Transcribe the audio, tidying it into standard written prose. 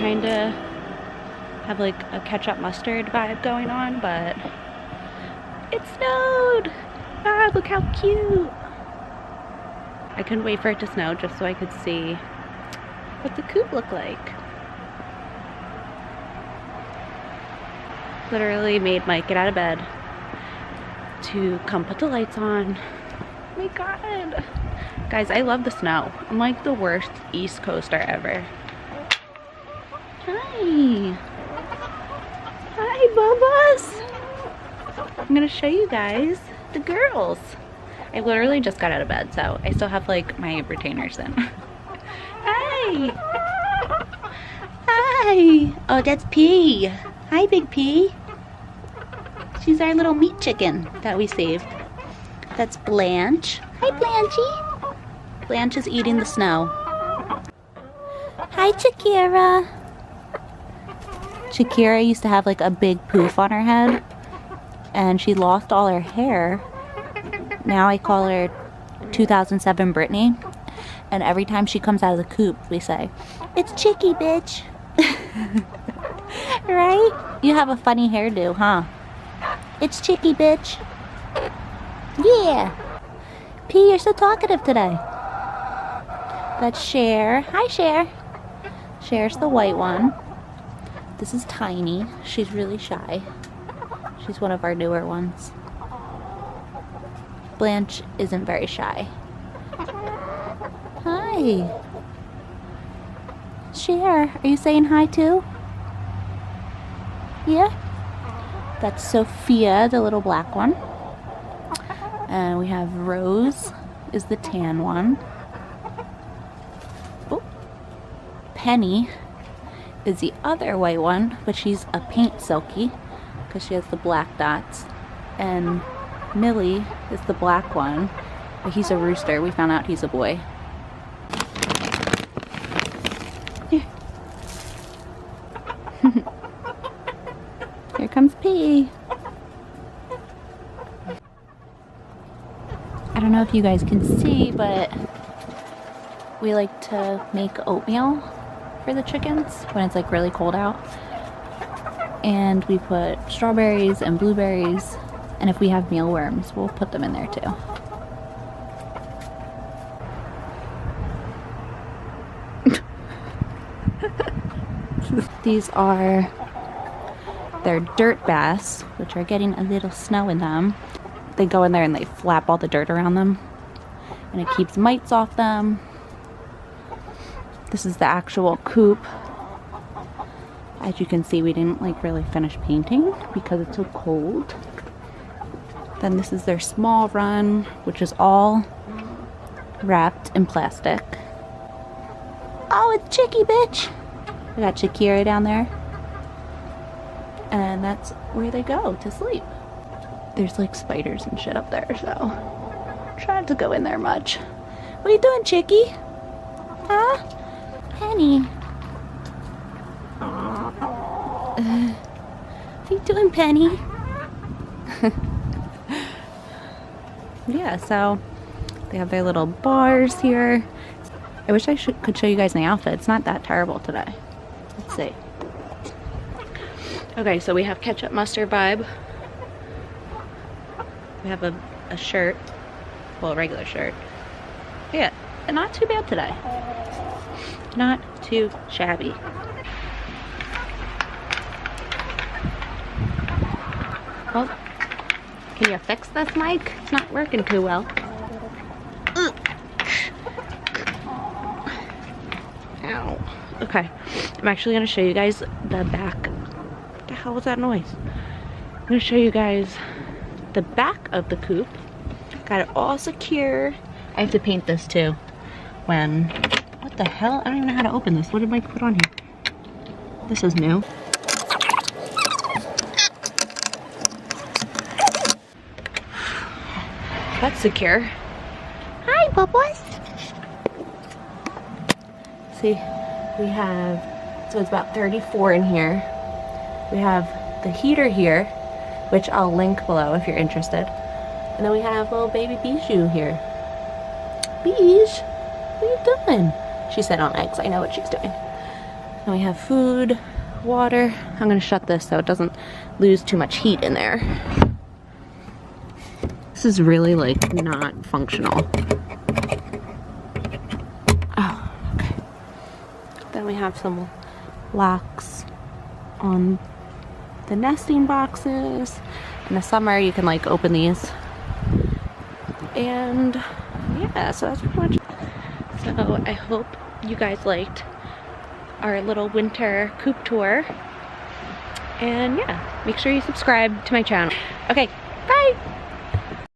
trying to have like a ketchup mustard vibe going on, but it snowed! Ah, look how cute! I couldn't wait for it to snow just so I could see what the coop looked like. Literally made Mike get out of bed to come put the lights on. Oh my god! Guys, I love the snow. I'm like the worst East Coaster ever. Hi! Hi, Bubba's! I'm gonna show you guys the girls. I literally just got out of bed, so I still have like my retainers in. Hi! Hi! Oh, that's P. Hi, Big P. She's our little meat chicken that we saved. That's Blanche. Hi, Blanchie. Blanche is eating the snow. Hi, Shakira. Shakira used to have like a big poof on her head, and she lost all her hair. Now I call her 2007 Britney, and every time she comes out of the coop, we say, "It's Chicky, bitch." Right? You have a funny hairdo, huh? It's Chicky, bitch. Yeah. P, you're so talkative today. That's Cher. Hi, Cher. Cher's the white one. This is Tiny. She's really shy. She's one of our newer ones. Blanche isn't very shy. Hi. Cher, are you saying hi too? Yeah? That's Sophia, the little black one. And we have Rose is the tan one. Oh. Penny is the other white one, but she's a paint Silkie because she has the black dots. And Millie is the black one, but he's a rooster. We found out he's a boy. Here. Here comes P. I don't know if you guys can see, but we like to make oatmeal for the chickens when it's like really cold out. And we put strawberries and blueberries, and if we have mealworms, we'll put them in there too. These are their dirt baths, which are getting a little snow in them. They go in there and they flap all the dirt around them, and it keeps mites off them. This is the actual coop. As you can see, we didn't like really finish painting because it's so cold. Then this is their small run, which is all wrapped in plastic. Oh, it's Chicky, bitch! We got Shakira down there. And that's where they go to sleep. There's like spiders and shit up there, so try not to go in there much. What are you doing, Chicky? Huh? Penny. What are you doing, Penny? Yeah, so they have their little bars here. I wish I could show you guys my outfit. It's not that terrible today. Let's see. Okay, so we have ketchup mustard vibe. We have a shirt, well, a regular shirt. Yeah, not too bad today. Not too shabby. Well, can you fix this mic? It's not working too well. Ow. Okay, I'm actually going to show you guys the back. What the hell was that noise? I'm going to show you guys the back of the coop. Got it all secure. I have to paint this too. What the hell? I don't even know how to open this. What did Mike put on here? This is new. That's secure. Hi, Bubbles. See, we have, so it's about 34 in here. We have the heater here, which I'll link below if you're interested. And then we have little baby Bijou here. Bijou, what are you doing? She's sitting on eggs. I know what she's doing. And we have food, water. I'm gonna shut this so it doesn't lose too much heat in there. This is really like not functional. Oh, okay. Then we have some locks on the nesting boxes. In the summer you can like open these. And yeah, so that's pretty much. So I hope you guys liked our little winter coop tour. And yeah, make sure you subscribe to my channel. Okay, bye!